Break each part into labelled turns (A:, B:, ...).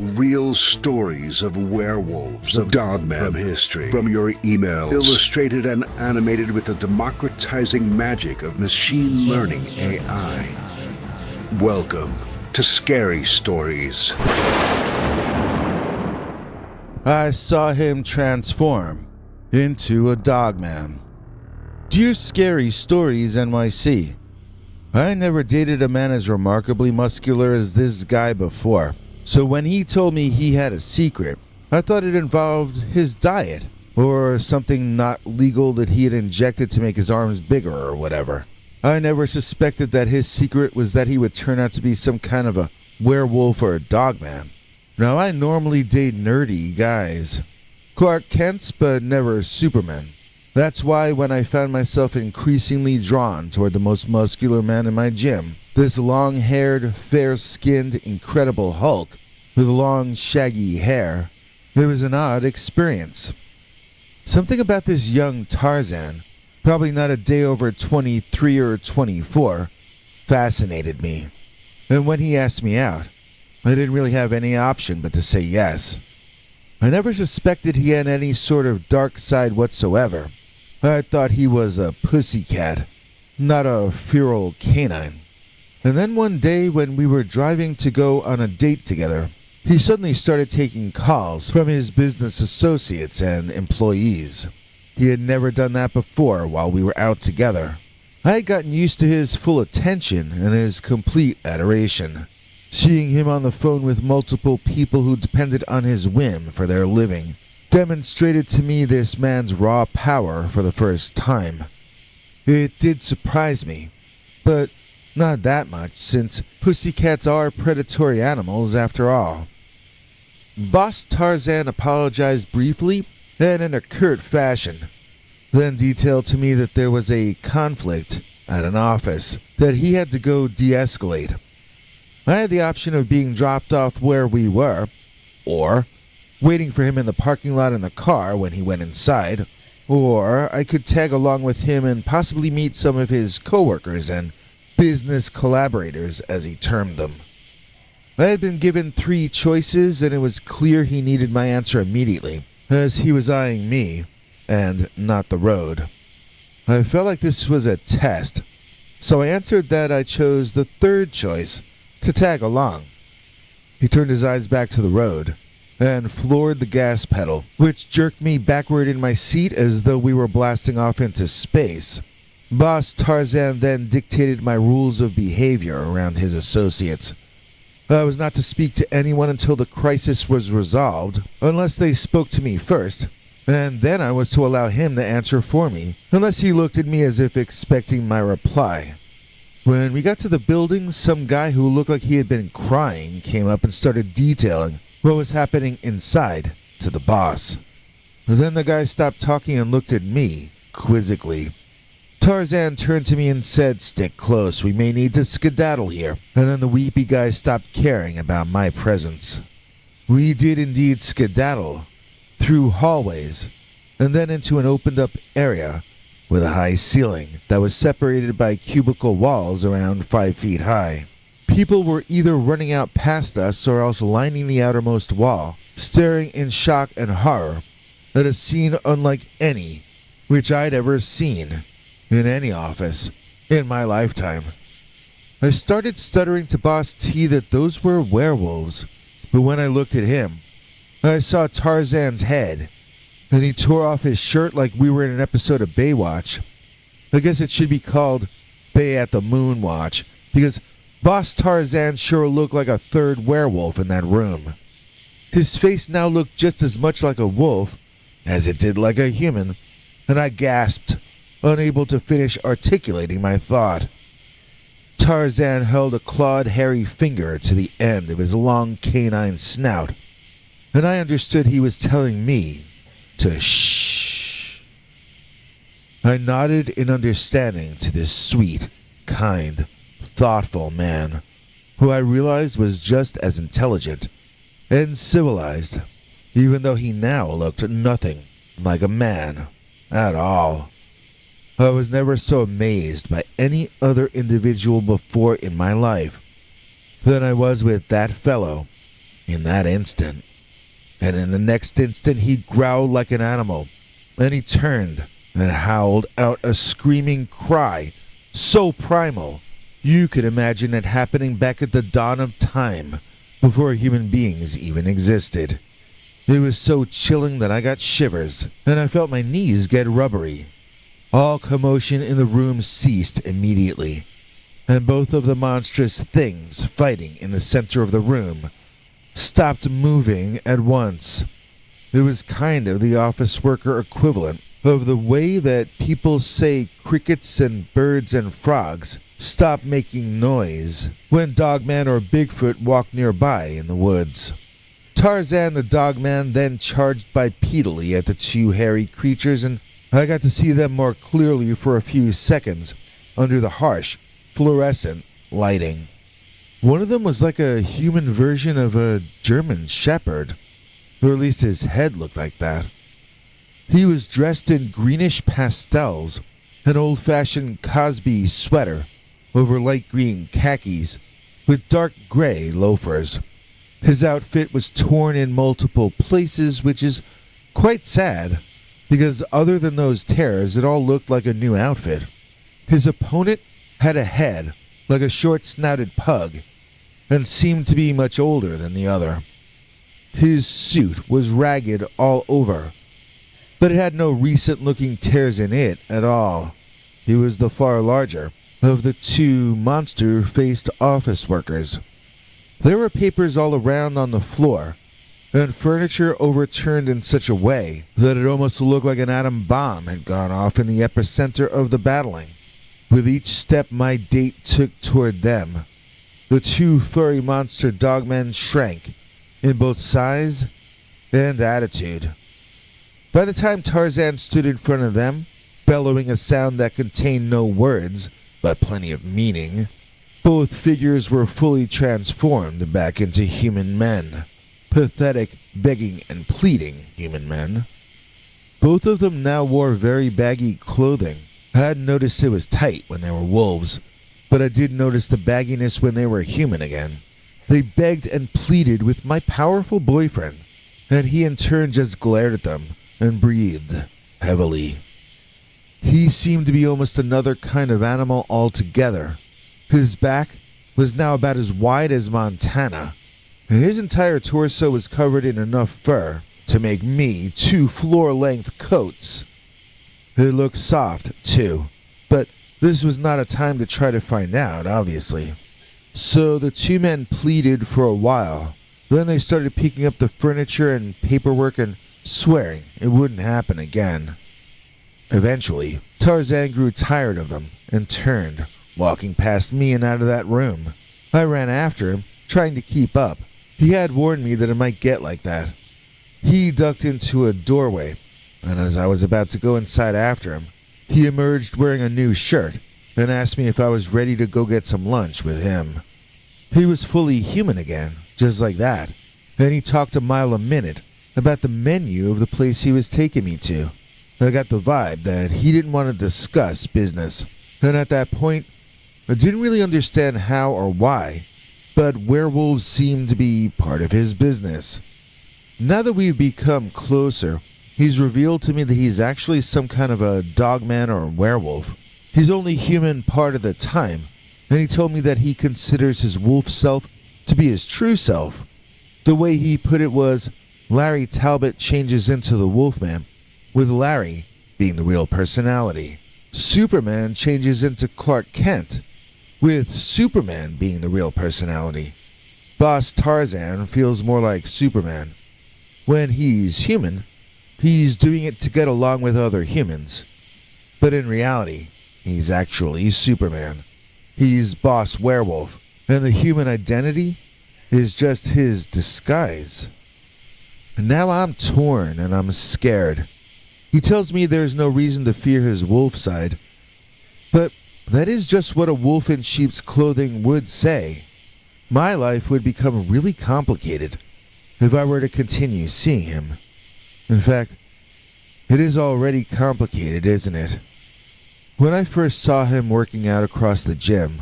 A: Real stories of werewolves, of Dogman from history, from your emails, illustrated and animated with the democratizing magic of machine learning AI. Welcome to Scary Stories.
B: I saw him transform into a Dogman. Dear Scary Stories NYC, I never dated a man as remarkably muscular as this guy before, so when he told me he had a secret, I thought it involved his diet, or something not legal that he had injected to make his arms bigger or whatever. I never suspected that his secret was that he would turn out to be some kind of a werewolf or a Dogman. Now, I normally date nerdy guys. Clark Kent's, but never Superman. That's why when I found myself increasingly drawn toward the most muscular man in my gym, this long-haired, fair-skinned, incredible Hulk with long, shaggy hair, it was an odd experience. Something about this young Tarzan, probably not a day over 23 or 24, fascinated me. And when he asked me out, I didn't really have any option but to say yes. I never suspected he had any sort of dark side whatsoever. I thought he was a pussycat, not a feral canine. And then one day when we were driving to go on a date together, he suddenly started taking calls from his business associates and employees. He had never done that before while we were out together. I had gotten used to his full attention and his complete adoration. Seeing him on the phone with multiple people who depended on his whim for their living demonstrated to me this man's raw power for the first time. It did surprise me, but not that much, since pussycats are predatory animals after all. Boss Tarzan apologized briefly and in a curt fashion, then detailed to me that there was a conflict at an office that he had to go de-escalate. I had the option of being dropped off where we were, or waiting for him in the parking lot in the car when he went inside, or I could tag along with him and possibly meet some of his coworkers and business collaborators, as he termed them. I had been given 3 choices, and it was clear he needed my answer immediately, as he was eyeing me, and not the road. I felt like this was a test, so I answered that I chose the 3rd choice, to tag along. He turned his eyes back to the road and floored the gas pedal, which jerked me backward in my seat as though we were blasting off into space. Boss Tarzan then dictated my rules of behavior around his associates. I was not to speak to anyone until the crisis was resolved, unless they spoke to me first, and then I was to allow him to answer for me, unless he looked at me as if expecting my reply. When we got to the building, some guy who looked like he had been crying came up and started detailing what was happening inside to the boss. Then the guy stopped talking and looked at me, quizzically. Tarzan turned to me and said, "Stick close, we may need to skedaddle here." And then the weepy guy stopped caring about my presence. We did indeed skedaddle, through hallways, and then into an opened-up area with a high ceiling that was separated by cubicle walls around 5 feet high. People were either running out past us or else lining the outermost wall, staring in shock and horror at a scene unlike any which I'd ever seen in any office in my lifetime. I started stuttering to Boss T that those were werewolves, but when I looked at him, I saw Tarzan's head, and he tore off his shirt like we were in an episode of Baywatch. I guess it should be called Bay at the Moon Watch, because Boss Tarzan sure looked like a 3rd werewolf in that room. His face now looked just as much like a wolf as it did like a human, and I gasped, unable to finish articulating my thought. Tarzan held a clawed, hairy finger to the end of his long canine snout, and I understood he was telling me to shh. I nodded in understanding to this sweet, kind, thoughtful man, who I realized was just as intelligent and civilized, even though he now looked nothing like a man at all. I was never so amazed by any other individual before in my life than I was with that fellow in that instant. And in the next instant, he growled like an animal, and he turned and howled out a screaming cry so primal you could imagine it happening back at the dawn of time, before human beings even existed. It was so chilling that I got shivers, and I felt my knees get rubbery. All commotion in the room ceased immediately, and both of the monstrous things fighting in the center of the room stopped moving at once. It was kind of the office worker equivalent of the way that people say crickets and birds and frogs stop making noise when Dogman or Bigfoot walk nearby in the woods. Tarzan the Dogman then charged bipedally at the two hairy creatures, and I got to see them more clearly for a few seconds under the harsh, fluorescent lighting. One of them was like a human version of a German shepherd, or at least his head looked like that. He was dressed in greenish pastels, an old-fashioned Cosby sweater over light green khakis with dark gray loafers. His outfit was torn in multiple places, which is quite sad, because other than those tears, it all looked like a new outfit. His opponent had a head like a short-snouted pug, and seemed to be much older than the other. His suit was ragged all over, but it had no recent-looking tears in it at all. He was the far larger of the two monster-faced office workers. There were papers all around on the floor, and furniture overturned in such a way that it almost looked like an atom bomb had gone off in the epicenter of the battling. With each step my date took toward them, the two furry monster dogmen shrank in both size and attitude. By the time Tarzan stood in front of them, bellowing a sound that contained no words, but plenty of meaning, both figures were fully transformed back into human men. Pathetic, begging, and pleading human men. Both of them now wore very baggy clothing. I hadn't noticed it was tight when they were wolves, but I did notice the bagginess when they were human again. They begged and pleaded with my powerful boyfriend, and he in turn just glared at them and breathed heavily. He seemed to be almost another kind of animal altogether. His back was now about as wide as Montana, and his entire torso was covered in enough fur to make me 2 floor-length coats. It looked soft, too, but this was not a time to try to find out, obviously. So the two men pleaded for a while. Then they started picking up the furniture and paperwork and swearing it wouldn't happen again. Eventually, Tarzan grew tired of them and turned, walking past me and out of that room. I ran after him, trying to keep up. He had warned me that it might get like that. He ducked into a doorway, and as I was about to go inside after him, he emerged wearing a new shirt and asked me if I was ready to go get some lunch with him. He was fully human again, just like that, and he talked a mile a minute about the menu of the place he was taking me to. I got the vibe that he didn't want to discuss business, and at that point, I didn't really understand how or why, but werewolves seemed to be part of his business. Now that we've become closer, he's revealed to me that he's actually some kind of a dogman or werewolf. He's only human part of the time, and he told me that he considers his wolf self to be his true self. The way he put it was, Larry Talbot changes into the Wolfman, with Larry being the real personality. Superman changes into Clark Kent, with Superman being the real personality. Boss Tarzan feels more like Superman. When he's human, he's doing it to get along with other humans. But in reality, he's actually Superman. He's Boss Werewolf, and the human identity is just his disguise. Now I'm torn and I'm scared. He tells me there's no reason to fear his wolf side, but that is just what a wolf in sheep's clothing would say. My life would become really complicated if I were to continue seeing him. In fact, it is already complicated, isn't it? When I first saw him working out across the gym,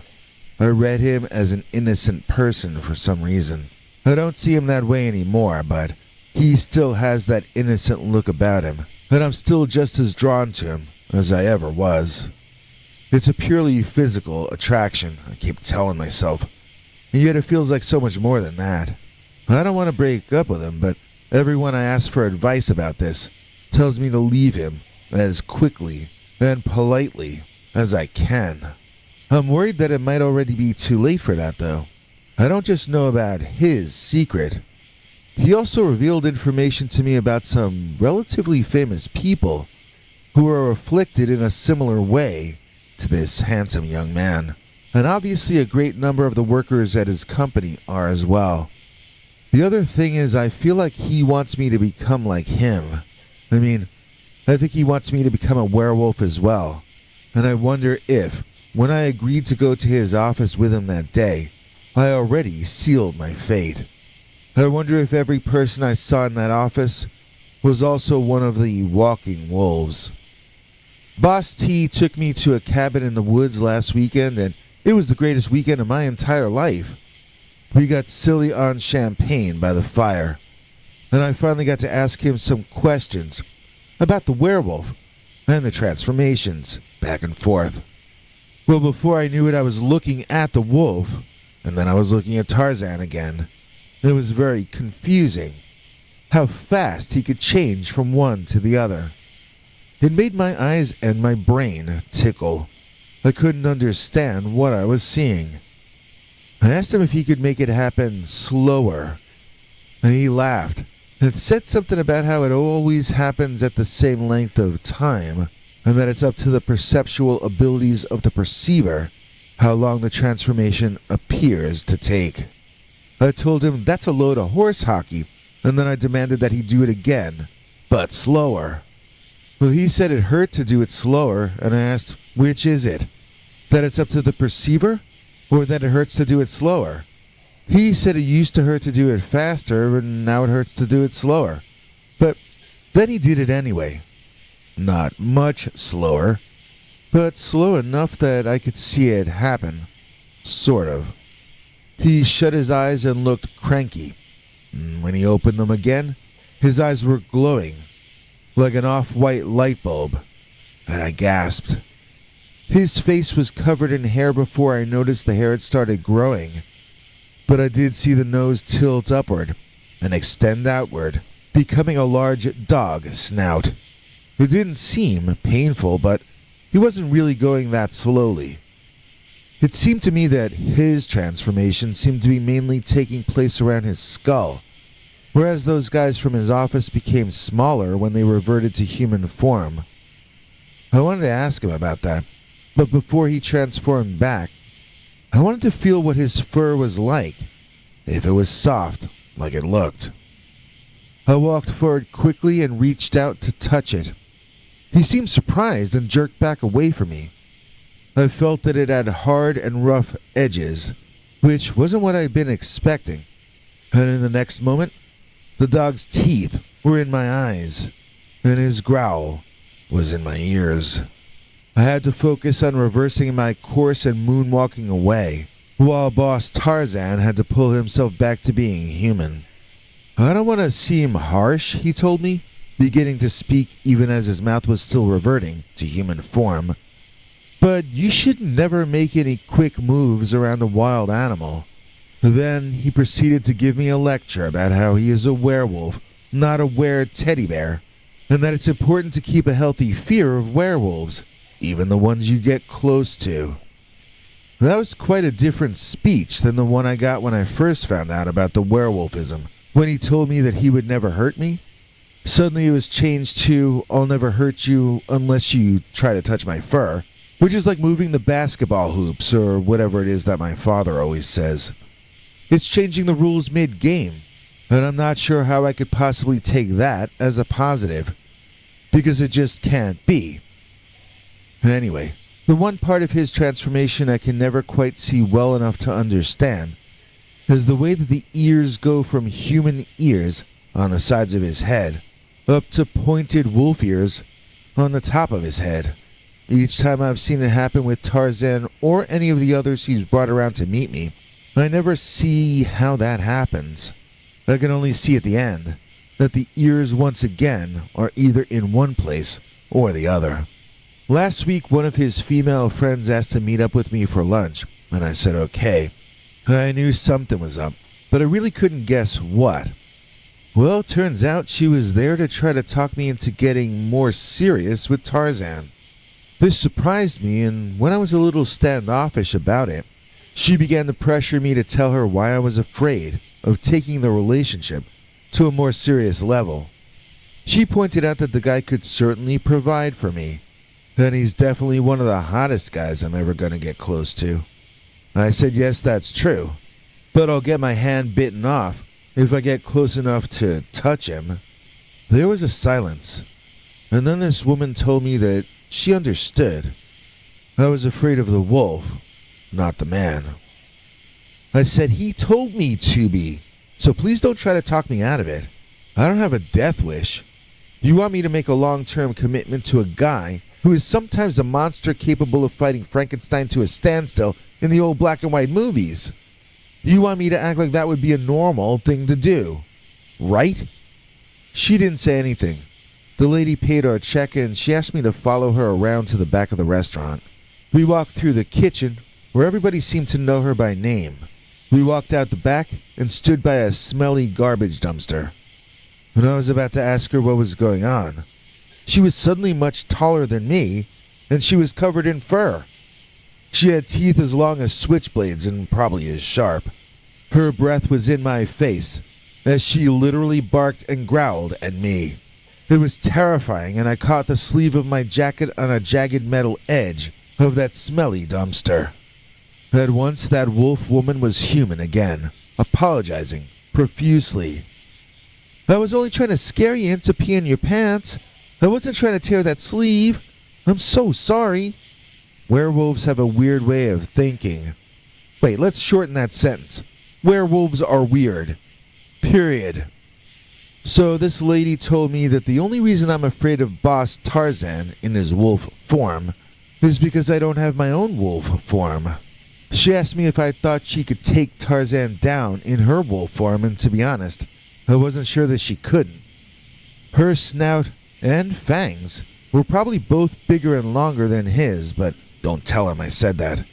B: I read him as an innocent person for some reason. I don't see him that way anymore, but he still has that innocent look about him, and I'm still just as drawn to him as I ever was. It's a purely physical attraction, I keep telling myself, and yet it feels like so much more than that. I don't want to break up with him, but everyone I ask for advice about this tells me to leave him as quickly and politely as I can. I'm worried that it might already be too late for that, though. I don't just know about his secret. He also revealed information to me about some relatively famous people who are afflicted in a similar way to this handsome young man. And obviously a great number of the workers at his company are as well. The other thing is, I feel like he wants me to become like him. I mean, I think he wants me to become a werewolf as well. And I wonder if, when I agreed to go to his office with him that day, I already sealed my fate. I wonder if every person I saw in that office was also one of the walking wolves. Boss T took me to a cabin in the woods last weekend, and it was the greatest weekend of my entire life. We got silly on champagne by the fire, and I finally got to ask him some questions about the werewolf and the transformations back and forth. Well, before I knew it, I was looking at the wolf, and then I was looking at Tarzan again. It was very confusing how fast he could change from one to the other. It made my eyes and my brain tickle. I couldn't understand what I was seeing. I asked him if he could make it happen slower, and he laughed and said something about how it always happens at the same length of time, and that it's up to the perceptual abilities of the perceiver how long the transformation appears to take. I told him that's a load of horse hockey, and then I demanded that he do it again, but slower. Well, he said it hurt to do it slower, and I asked, which is it? That it's up to the perceiver, or that it hurts to do it slower? He said it used to hurt to do it faster, and now it hurts to do it slower. But then he did it anyway. Not much slower, but slow enough that I could see it happen. Sort of. He shut his eyes and looked cranky. When he opened them again, his eyes were glowing, like an off-white light bulb, and I gasped. His face was covered in hair before I noticed the hair had started growing, but I did see the nose tilt upward and extend outward, becoming a large dog snout. It didn't seem painful, but he wasn't really going that slowly. It seemed to me that his transformation seemed to be mainly taking place around his skull, whereas those guys from his office became smaller when they reverted to human form. I wanted to ask him about that, but before he transformed back, I wanted to feel what his fur was like, if it was soft, like it looked. I walked forward quickly and reached out to touch it. He seemed surprised and jerked back away from me. I felt that it had hard and rough edges, which wasn't what I'd been expecting, and in the next moment, the dog's teeth were in my eyes, and his growl was in my ears. I had to focus on reversing my course and moonwalking away, while Boss Tarzan had to pull himself back to being human. I don't want to seem harsh, he told me, beginning to speak even as his mouth was still reverting to human form, but you should never make any quick moves around a wild animal. Then he proceeded to give me a lecture about how he is a werewolf, not a teddy bear, and that it's important to keep a healthy fear of werewolves, even the ones you get close to. That was quite a different speech than the one I got when I first found out about the werewolfism, when he told me that he would never hurt me. Suddenly it was changed to, I'll never hurt you unless you try to touch my fur, which is like moving the basketball hoops or whatever it is that my father always says. It's changing the rules mid-game, and I'm not sure how I could possibly take that as a positive, because it just can't be. Anyway, the one part of his transformation I can never quite see well enough to understand is the way that the ears go from human ears on the sides of his head up to pointed wolf ears on the top of his head. Each time I've seen it happen with Tarzan or any of the others he's brought around to meet me, I never see how that happens. I can only see at the end that the ears once again are either in one place or the other. Last week, one of his female friends asked to meet up with me for lunch, and I said okay. I knew something was up, but I really couldn't guess what. Well, turns out she was there to try to talk me into getting more serious with Tarzan. This surprised me, and when I was a little standoffish about it, she began to pressure me to tell her why I was afraid of taking the relationship to a more serious level. She pointed out that the guy could certainly provide for me, and he's definitely one of the hottest guys I'm ever going to get close to. I said yes, that's true, but I'll get my hand bitten off if I get close enough to touch him. There was a silence, and then this woman told me that she understood. I was afraid of the wolf, not the man. I said he told me to be, so please don't try to talk me out of it. I don't have a death wish. You want me to make a long-term commitment to a guy who is sometimes a monster capable of fighting Frankenstein to a standstill in the old black and white movies. You want me to act like that would be a normal thing to do, right? She didn't say anything. The lady paid our check and she asked me to follow her around to the back of the restaurant. We walked through the kitchen where everybody seemed to know her by name. We walked out the back and stood by a smelly garbage dumpster. When I was about to ask her what was going on, she was suddenly much taller than me, and she was covered in fur. She had teeth as long as switchblades and probably as sharp. Her breath was in my face as she literally barked and growled at me. It was terrifying, and I caught the sleeve of my jacket on a jagged metal edge of that smelly dumpster. At once, that wolf woman was human again, apologizing profusely. I was only trying to scare you into peeing your pants. I wasn't trying to tear that sleeve. I'm so sorry. Werewolves have a weird way of thinking. Wait, let's shorten that sentence. Werewolves are weird. Period. So this lady told me that the only reason I'm afraid of Boss Tarzan in his wolf form is because I don't have my own wolf form. She asked me if I thought she could take Tarzan down in her wolf form, and to be honest, I wasn't sure that she couldn't. Her snout and fangs were probably both bigger and longer than his, but don't tell him I said that.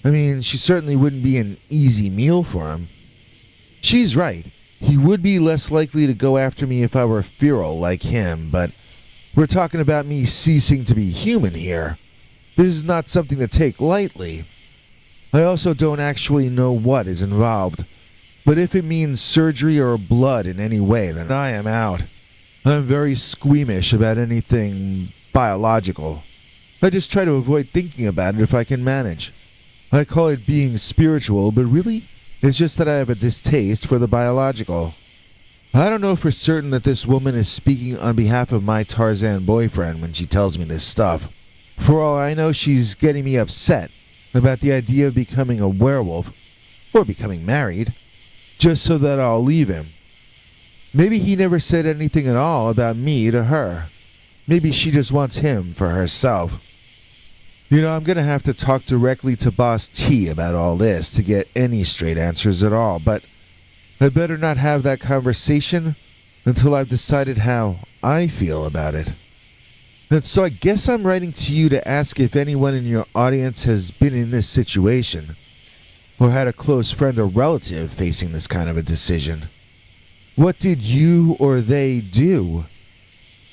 B: I mean, she certainly wouldn't be an easy meal for him. She's right. He would be less likely to go after me if I were feral like him, but we're talking about me ceasing to be human here. This is not something to take lightly. I also don't actually know what is involved, but if it means surgery or blood in any way, then I am out. I'm very squeamish about anything biological. I just try to avoid thinking about it if I can manage. I call it being spiritual, but really, it's just that I have a distaste for the biological. I don't know for certain that this woman is speaking on behalf of my Tarzan boyfriend when she tells me this stuff. For all I know, she's getting me upset about the idea of becoming a werewolf, or becoming married, just so that I'll leave him. Maybe he never said anything at all about me to her. Maybe she just wants him for herself. You know, I'm going to have to talk directly to Boss T about all this to get any straight answers at all, but I better not have that conversation until I've decided how I feel about it. And so I guess I'm writing to you to ask if anyone in your audience has been in this situation, or had a close friend or relative facing this kind of a decision. What did you or they do?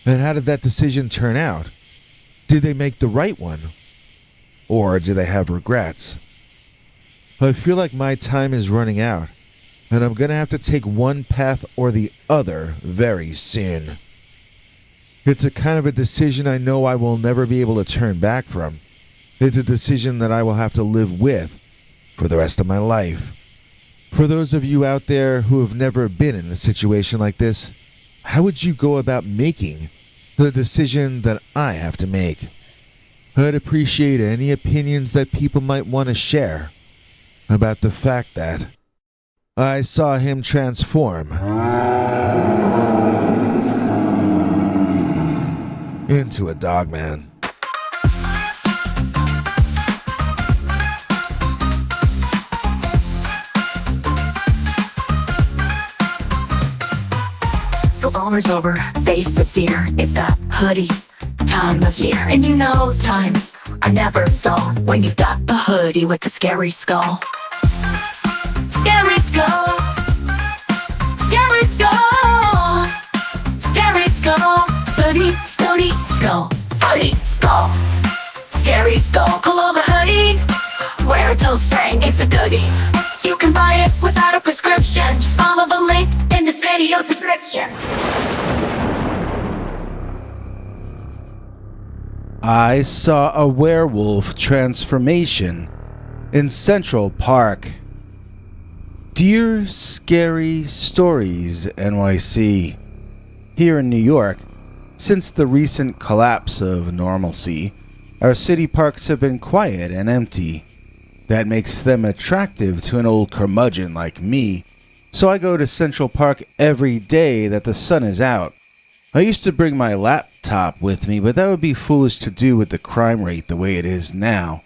B: And how did that decision turn out? Did they make the right one? Or do they have regrets? I feel like my time is running out, and I'm going to have to take one path or the other very soon. It's a kind of a decision I know I will never be able to turn back from. It's a decision that I will have to live with for the rest of my life. For those of you out there who have never been in a situation like this, how would you go about making the decision that I have to make? I'd appreciate any opinions that people might want to share about the fact that I saw him transform into a Dogman.
C: Performers over, face of fear. It's that hoodie time of year. And you know times are never dull when you got the hoodie with the scary skull. Scary skull. Scary skull. Scary skull. Hoodie, hoodie, skull. Hoodie, skull. Scary skull. Pull over hoodie. Wear it till spring, it's a goodie. You can buy it without a prescription. Just follow the link in this video's description.
B: I saw a werewolf transformation in Central Park. Dear Scary Stories NYC. Here in New York, since the recent collapse of normalcy, our city parks have been quiet and empty. That makes them attractive to an old curmudgeon like me, so I go to Central Park every day that the sun is out. I used to bring my laptop with me, but that would be foolish to do with the crime rate the way it is now.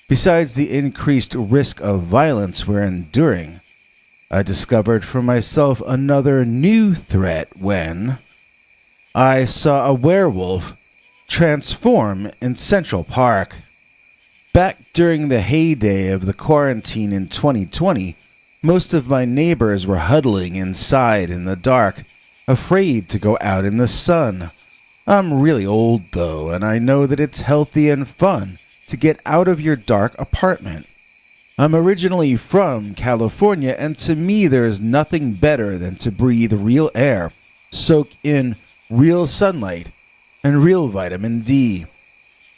B: Besides the increased risk of violence we're enduring, I discovered for myself another new threat when I saw a werewolf transform in Central Park. Back during the heyday of the quarantine in 2020, most of my neighbors were huddling inside in the dark, afraid to go out in the sun. I'm really old though, and I know that it's healthy and fun to get out of your dark apartment. I'm originally from California, and to me there's nothing better than to breathe real air, soak in real sunlight, and real vitamin D.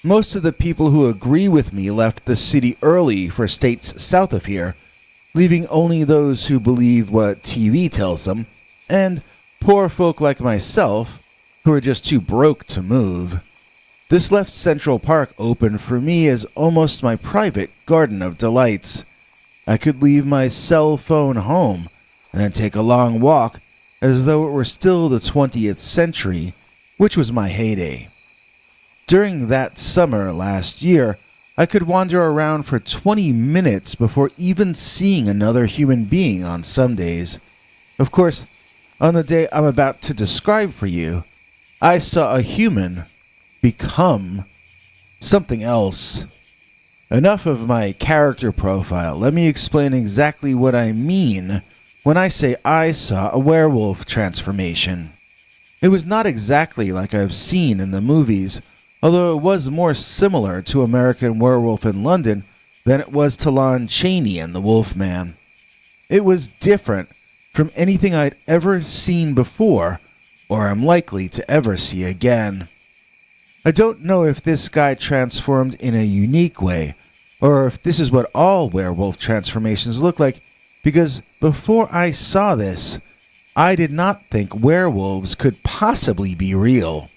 B: Most of the people who agree with me left the city early for states south of here, leaving only those who believe what TV tells them, and poor folk like myself, who are just too broke to move. This left Central Park open for me as almost my private garden of delights. I could leave my cell phone home and then take a long walk as though it were still the 20th century, which was my heyday. During that summer last year, I could wander around for 20 minutes before even seeing another human being on some days. Of course, on the day I'm about to describe for you, I saw a human become something else. Enough of my character profile. Let me explain exactly what I mean when I say I saw a werewolf transformation. It was not exactly like I've seen in the movies, although it was more similar to American Werewolf in London than it was to Lon Chaney and the Wolfman. It was different from anything I'd ever seen before, or am likely to ever see again. I don't know if this guy transformed in a unique way, or if this is what all werewolf transformations look like, because before I saw this, I did not think werewolves could possibly be real.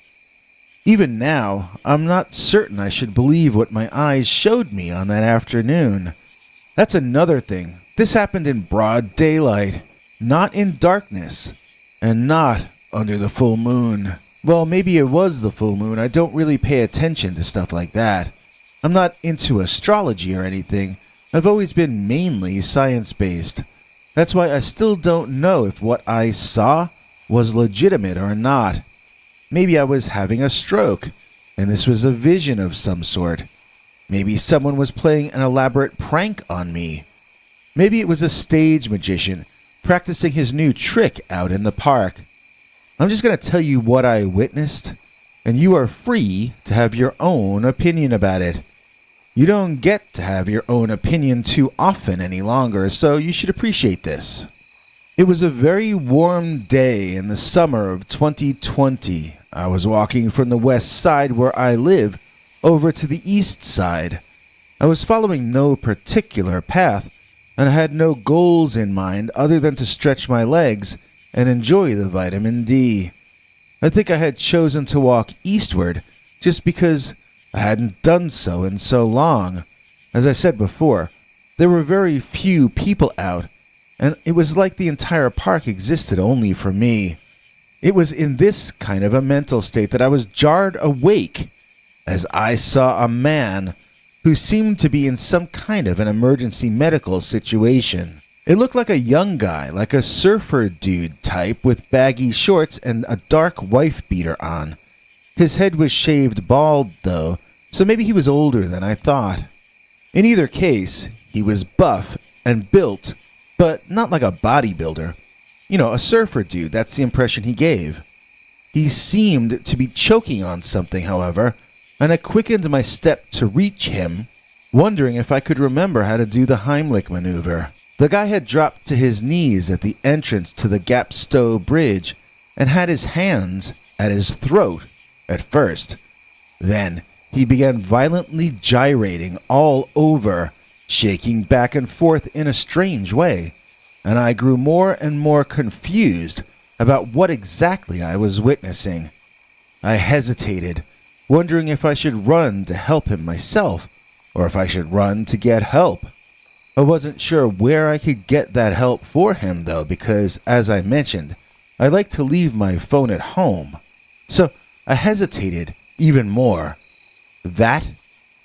B: Even now, I'm not certain I should believe what my eyes showed me on that afternoon. That's another thing. This happened in broad daylight, not in darkness, and not under the full moon. Well, maybe it was the full moon. I don't really pay attention to stuff like that. I'm not into astrology or anything. I've always been mainly science-based. That's why I still don't know if what I saw was legitimate or not. Maybe I was having a stroke, and this was a vision of some sort. Maybe someone was playing an elaborate prank on me. Maybe it was a stage magician practicing his new trick out in the park. I'm just going to tell you what I witnessed, and you are free to have your own opinion about it. You don't get to have your own opinion too often any longer, so you should appreciate this. It was a very warm day in the summer of 2020. I was walking from the west side where I live over to the east side. I was following no particular path, and I had no goals in mind other than to stretch my legs and enjoy the vitamin D. I think I had chosen to walk eastward just because I hadn't done so in so long. As I said before, there were very few people out, and it was like the entire park existed only for me. It was in this kind of a mental state that I was jarred awake as I saw a man who seemed to be in some kind of an emergency medical situation. It looked like a young guy, like a surfer dude type with baggy shorts and a dark wife beater on. His head was shaved bald, though, so maybe he was older than I thought. In either case, he was buff and built, but not like a bodybuilder. You know, a surfer dude, that's the impression he gave. He seemed to be choking on something, however, and I quickened my step to reach him, wondering if I could remember how to do the Heimlich maneuver. The guy had dropped to his knees at the entrance to the Gapstow Bridge and had his hands at his throat at first. Then he began violently gyrating all over, shaking back and forth in a strange way, and I grew more and more confused about what exactly I was witnessing. I hesitated, wondering if I should run to help him myself, or if I should run to get help. I wasn't sure where I could get that help for him, though, because, as I mentioned, I like to leave my phone at home. So I hesitated even more. That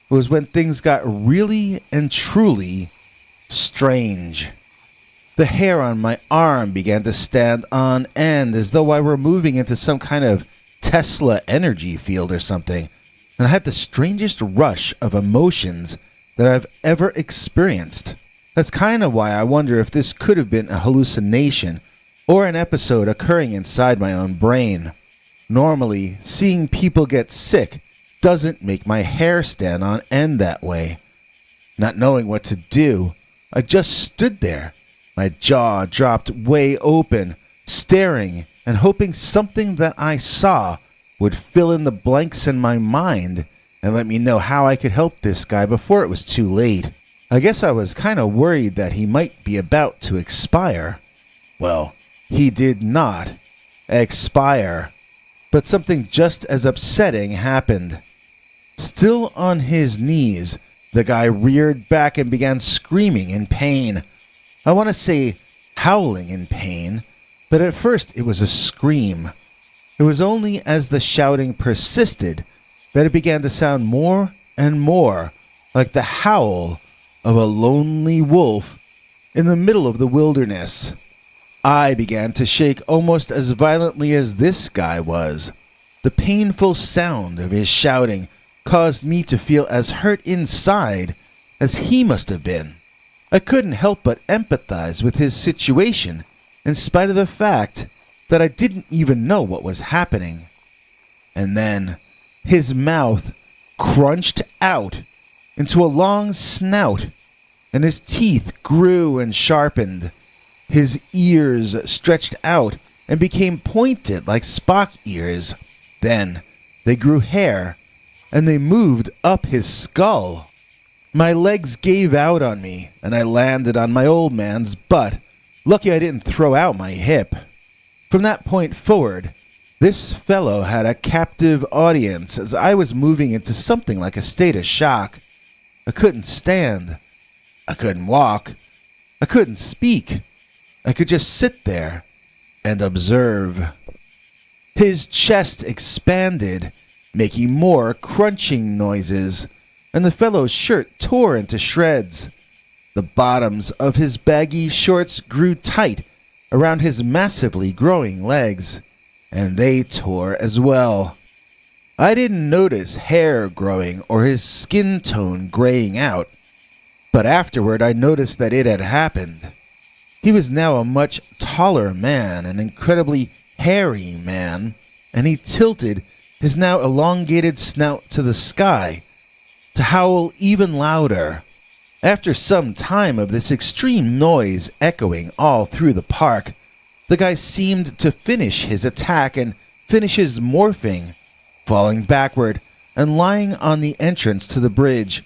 B: was when things got really and truly strange. The hair on my arm began to stand on end as though I were moving into some kind of Tesla energy field or something, and I had the strangest rush of emotions that I've ever experienced. That's kind of why I wonder if this could have been a hallucination or an episode occurring inside my own brain. Normally, seeing people get sick doesn't make my hair stand on end that way. Not knowing what to do, I just stood there, my jaw dropped way open, staring and hoping something that I saw would fill in the blanks in my mind and let me know how I could help this guy before it was too late. I guess I was kind of worried that he might be about to expire. Well, he did not expire, but something just as upsetting happened. Still on his knees, the guy reared back and began screaming in pain. I want to say howling in pain, but at first it was a scream. It was only as the shouting persisted that it began to sound more and more like the howl of a lonely wolf in the middle of the wilderness. I began to shake almost as violently as this guy was. The painful sound of his shouting caused me to feel as hurt inside as he must have been. I couldn't help but empathize with his situation, in spite of the fact that I didn't even know what was happening. And then his mouth crunched out into a long snout, and his teeth grew and sharpened. His ears stretched out and became pointed like Spock ears. Then they grew hair, and they moved up his skull. My legs gave out on me, and I landed on my old man's butt. Lucky I didn't throw out my hip. From that point forward, this fellow had a captive audience as I was moving into something like a state of shock. I couldn't stand. I couldn't walk. I couldn't speak. I could just sit there and observe. His chest expanded, making more crunching noises, and the fellow's shirt tore into shreds. The bottoms of his baggy shorts grew tight around his massively growing legs, and they tore as well. I didn't notice hair growing or his skin tone graying out, but afterward I noticed that it had happened. He was now a much taller man, an incredibly hairy man, and he tilted his now elongated snout to the sky to howl even louder. After some time of this extreme noise echoing all through the park, the guy seemed to finish his attack and finish his morphing, falling backward and lying on the entrance to the bridge,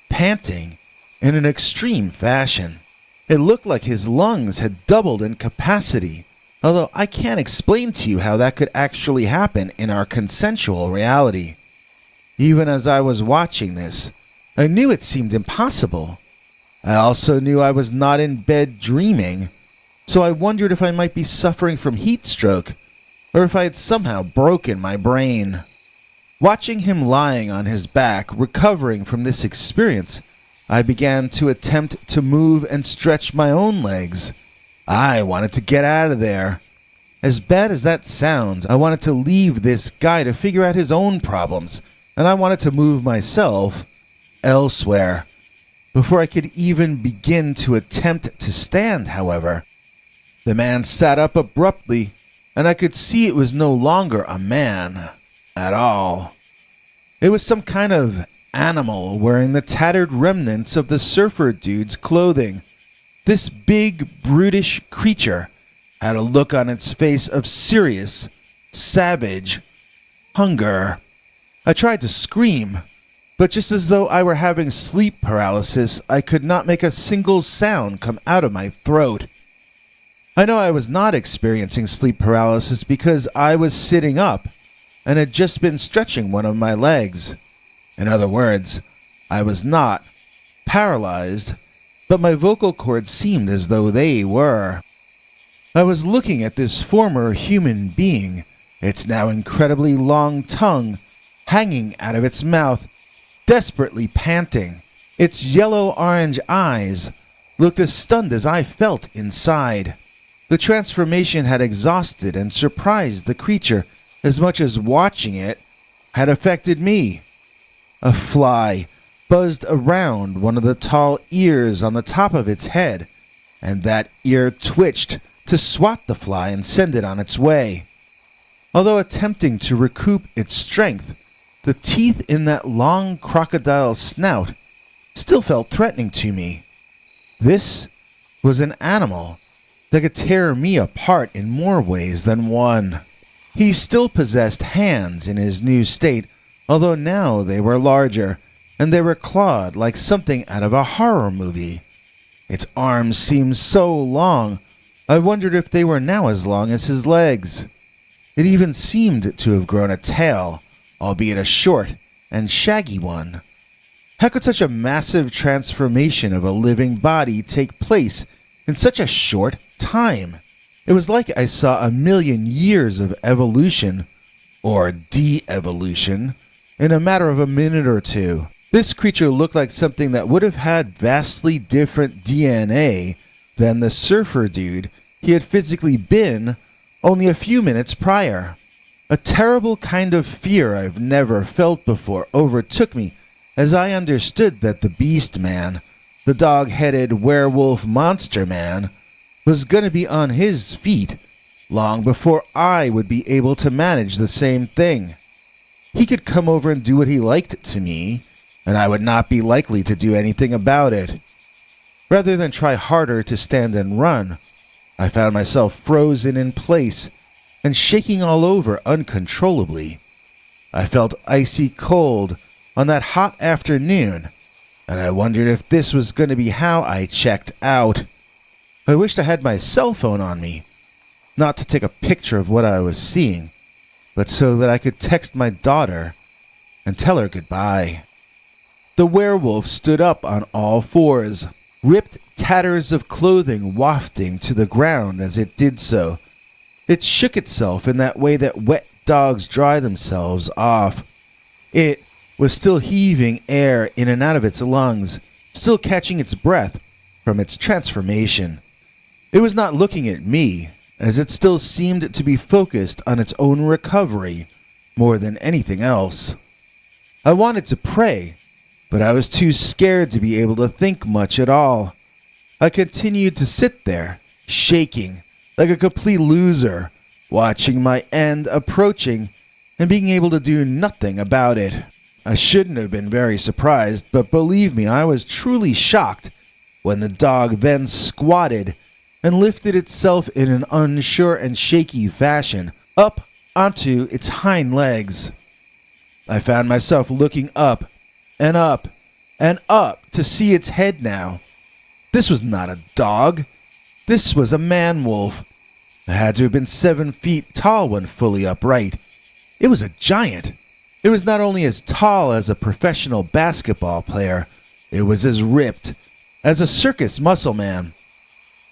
B: panting in an extreme fashion. It looked like his lungs had doubled in capacity, although I can't explain to you how that could actually happen in our consensual reality. Even as I was watching this, I knew it seemed impossible. I also knew I was not in bed dreaming, so I wondered if I might be suffering from heat stroke, or if I had somehow broken my brain. Watching him lying on his back, recovering from this experience, I began to attempt to move and stretch my own legs. I wanted to get out of there. As bad as that sounds, I wanted to leave this guy to figure out his own problems, and I wanted to move myself elsewhere. Before I could even begin to attempt to stand, however, the man sat up abruptly, and I could see it was no longer a man at all. It was some kind of animal wearing the tattered remnants of the surfer dude's clothing. This big, brutish creature had a look on its face of serious, savage hunger. I tried to scream, but just as though I were having sleep paralysis, I could not make a single sound come out of my throat. I know I was not experiencing sleep paralysis because I was sitting up and had just been stretching one of my legs. In other words, I was not paralyzed, but my vocal cords seemed as though they were. I was looking at this former human being, its now incredibly long tongue hanging out of its mouth, desperately panting. Its yellow-orange eyes looked as stunned as I felt inside. The transformation had exhausted and surprised the creature as much as watching it had affected me. A fly buzzed around one of the tall ears on the top of its head, and that ear twitched to swat the fly and send it on its way. Although attempting to recoup its strength, the teeth in that long crocodile snout still felt threatening to me. This was an animal that could tear me apart in more ways than one. He still possessed hands in his new state, although now they were larger, and they were clawed like something out of a horror movie. Its arms seemed so long, I wondered if they were now as long as his legs. It even seemed to have grown a tail, albeit a short and shaggy one. How could such a massive transformation of a living body take place in such a short time? It was like I saw a million years of evolution, or de-evolution, in a matter of a minute or two. This creature looked like something that would have had vastly different DNA than the surfer dude he had physically been only a few minutes prior. A terrible kind of fear I've never felt before overtook me as I understood that the Beast Man, the dog-headed werewolf monster man, was going to be on his feet long before I would be able to manage the same thing. He could come over and do what he liked to me, and I would not be likely to do anything about it. Rather than try harder to stand and run, I found myself frozen in place and shaking all over uncontrollably. I felt icy cold on that hot afternoon, and I wondered if this was going to be how I checked out. I wished I had my cell phone on me, not to take a picture of what I was seeing, but so that I could text my daughter and tell her goodbye. The werewolf stood up on all fours, ripped tatters of clothing wafting to the ground as it did so. It shook itself in that way that wet dogs dry themselves off. It was still heaving air in and out of its lungs, still catching its breath from its transformation. It was not looking at me, as it still seemed to be focused on its own recovery more than anything else. I wanted to pray, but I was too scared to be able to think much at all. I continued to sit there, shaking like a complete loser, watching my end approaching and being able to do nothing about it. I shouldn't have been very surprised, but believe me, I was truly shocked when the dog then squatted and lifted itself in an unsure and shaky fashion up onto its hind legs. I found myself looking up and up and up to see its head now. This was not a dog. This was a man-wolf. It had to have been 7 feet tall when fully upright. It was a giant. It was not only as tall as a professional basketball player, it was as ripped as a circus muscle man.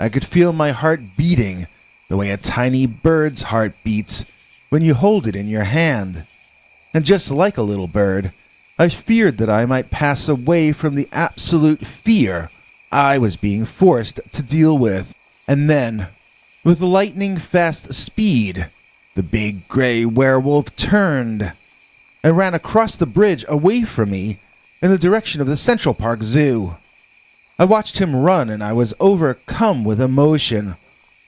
B: I could feel my heart beating the way a tiny bird's heart beats when you hold it in your hand. And just like a little bird, I feared that I might pass away from the absolute fear I was being forced to deal with. And then, with lightning-fast speed, the big gray werewolf turned and ran across the bridge away from me in the direction of the Central Park Zoo. I watched him run and I was overcome with emotion.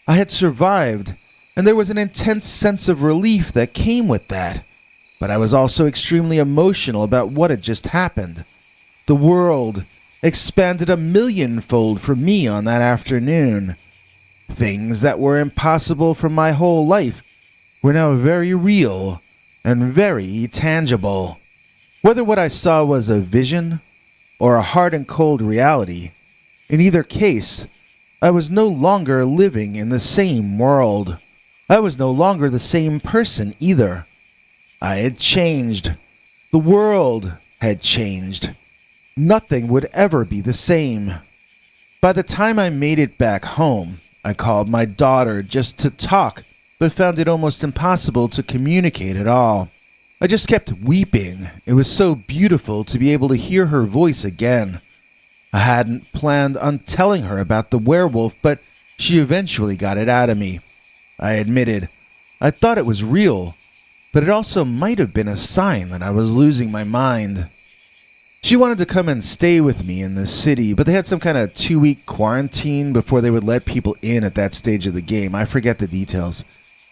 B: I had survived, and there was an intense sense of relief that came with that. But I was also extremely emotional about what had just happened. The world expanded 1,000,000-fold for me on that afternoon. Things that were impossible for my whole life were now very real and very tangible. Whether what I saw was a vision or a hard and cold reality, in either case, I was no longer living in the same world. I was no longer the same person either. I had changed. The world had changed. Nothing would ever be the same. By the time I made it back home, I called my daughter just to talk, but found it almost impossible to communicate at all. I just kept weeping. It was so beautiful to be able to hear her voice again. I hadn't planned on telling her about the werewolf, but she eventually got it out of me. I admitted, I thought it was real, but it also might have been a sign that I was losing my mind. She wanted to come and stay with me in the city, but they had some kind of 2-week quarantine before they would let people in at that stage of the game. I forget the details.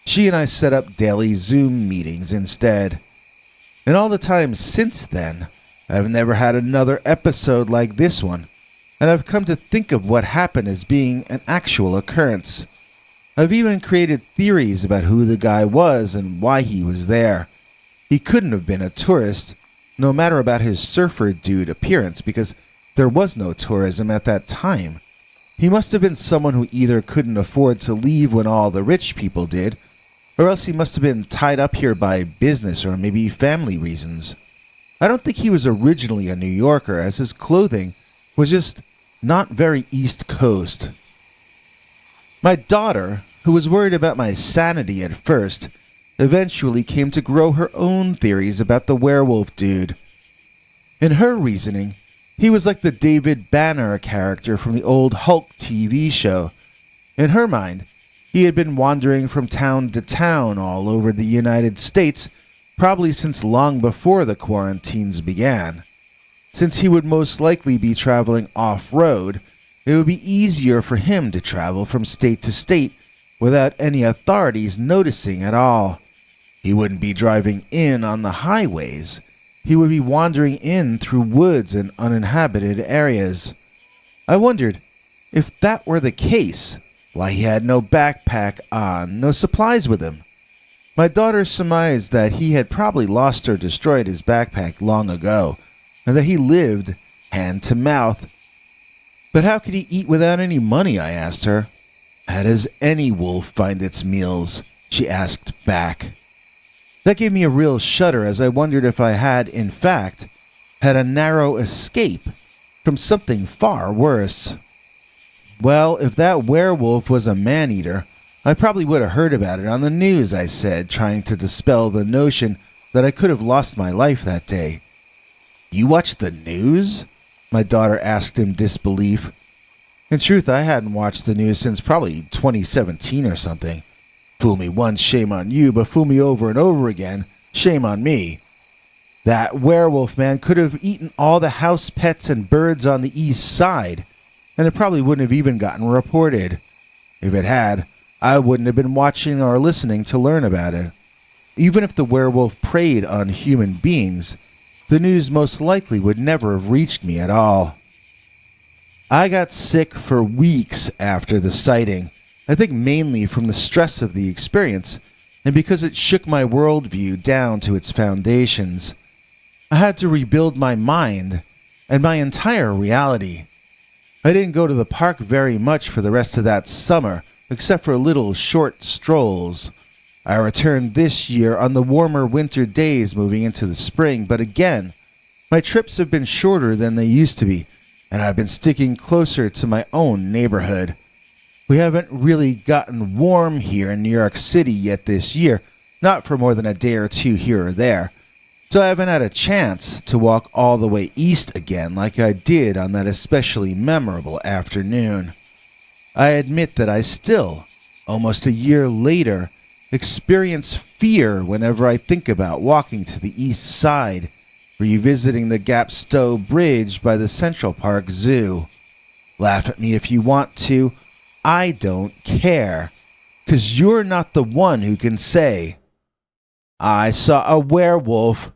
B: She and I set up daily Zoom meetings instead. And all the time since then, I've never had another episode like this one, and I've come to think of what happened as being an actual occurrence. I've even created theories about who the guy was and why he was there. He couldn't have been a tourist, no matter about his surfer dude appearance, because there was no tourism at that time. He must have been someone who either couldn't afford to leave when all the rich people did, or else he must have been tied up here by business or maybe family reasons. I don't think he was originally a New Yorker, as his clothing was just not very East Coast. My daughter, who was worried about my sanity at first, eventually came to grow her own theories about the werewolf dude. In her reasoning, he was like the David Banner character from the old Hulk TV show. In her mind, he had been wandering from town to town all over the United States, probably since long before the quarantines began. Since he would most likely be traveling off-road, it would be easier for him to travel from state to state without any authorities noticing at all. He wouldn't be driving in on the highways. He would be wandering in through woods and uninhabited areas. I wondered, if that were the case, why he had no backpack on, no supplies with him. My daughter surmised that he had probably lost or destroyed his backpack long ago, and that he lived hand to mouth. But how could he eat without any money, I asked her. How does any wolf find its meals? She asked back. That gave me a real shudder, as I wondered if I had, in fact, had a narrow escape from something far worse. Well, if that werewolf was a man-eater, I probably would have heard about it on the news, I said, trying to dispel the notion that I could have lost my life that day. You watched the news? My daughter asked in disbelief. In truth, I hadn't watched the news since probably 2017 or something. Fool me once, shame on you, but fool me over and over again, shame on me. That werewolf man could have eaten all the house pets and birds on the east side, and it probably wouldn't have even gotten reported. If it had, I wouldn't have been watching or listening to learn about it. Even if the werewolf preyed on human beings, the news most likely would never have reached me at all. I got sick for weeks after the sighting, I think mainly from the stress of the experience, and because it shook my worldview down to its foundations. I had to rebuild my mind and my entire reality. I didn't go to the park very much for the rest of that summer, except for little short strolls. I returned this year on the warmer winter days moving into the spring, but again, my trips have been shorter than they used to be, and I've been sticking closer to my own neighborhood. We haven't really gotten warm here in New York City yet this year, not for more than a day or two here or there. so I haven't had a chance to walk all the way east again like I did on that especially memorable afternoon. I admit that I still, almost a year later, experience fear whenever I think about walking to the east side, revisiting the Gap Stowe Bridge by the Central Park Zoo. Laugh at me if you want to. I don't care. 'Cause you're not the one who can say, I saw a werewolf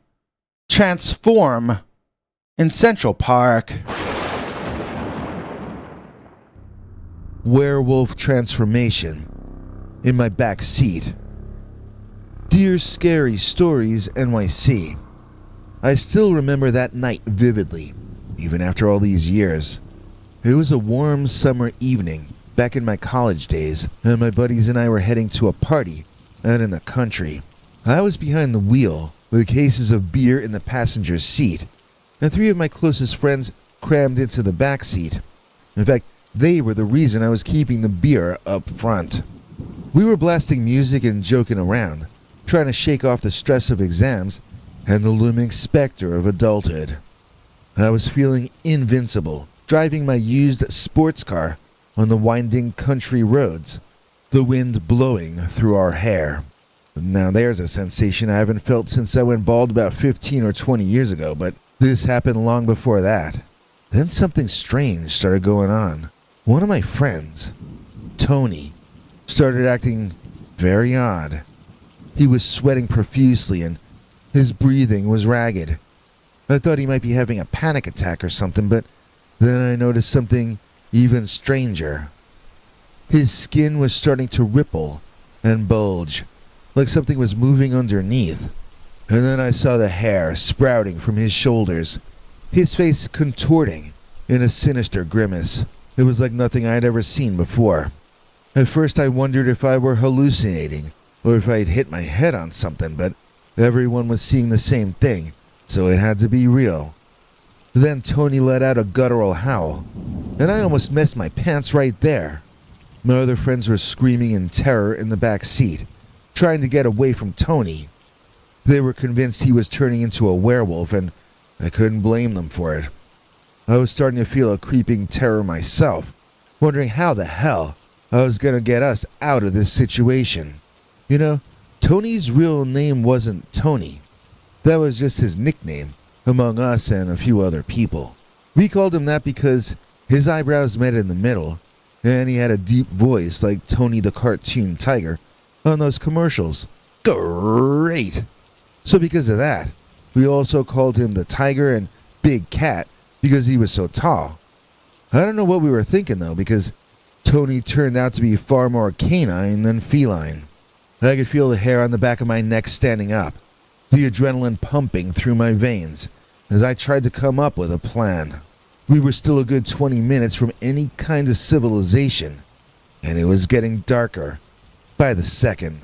B: transform in Central Park. Werewolf transformation in my back seat. Dear Scary Stories NYC, I still remember that night vividly, even after all these years. It was a warm summer evening back in my college days, and my buddies and I were heading to a party out in the country. I was behind the wheel with cases of beer in the passenger seat, and 3 of my closest friends crammed into the back seat. In fact, they were the reason I was keeping the beer up front. We were blasting music and joking around, trying to shake off the stress of exams and the looming specter of adulthood. I was feeling invincible, driving my used sports car on the winding country roads, the wind blowing through our hair. Now there's a sensation I haven't felt since I went bald about 15 or 20 years ago, but this happened long before that. Then something strange started going on. One of my friends, Tony, started acting very odd. He was sweating profusely and his breathing was ragged. I thought he might be having a panic attack or something, but then I noticed something even stranger. His skin was starting to ripple and bulge, like something was moving underneath. And then I saw the hair sprouting from his shoulders, his face contorting in a sinister grimace. It was like nothing I had ever seen before. At first I wondered if I were hallucinating, or if I had hit my head on something, but everyone was seeing the same thing, so it had to be real. Then Tony let out a guttural howl, and I almost messed my pants right there. My other friends were screaming in terror in the back seat, trying to get away from Tony. They were convinced he was turning into a werewolf, and I couldn't blame them for it. I was starting to feel a creeping terror myself, wondering how the hell I was going to get us out of this situation. You know, Tony's real name wasn't Tony. That was just his nickname among us and a few other people. We called him that because his eyebrows met in the middle, and he had a deep voice like Tony the Cartoon Tiger on those commercials. Great! So because of that, we also called him the Tiger and Big Cat because he was so tall. I don't know what we were thinking though, because Tony turned out to be far more canine than feline. I could feel the hair on the back of my neck standing up, the adrenaline pumping through my veins as I tried to come up with a plan. We were still a good 20 minutes from any kind of civilization, and it was getting darker by the second.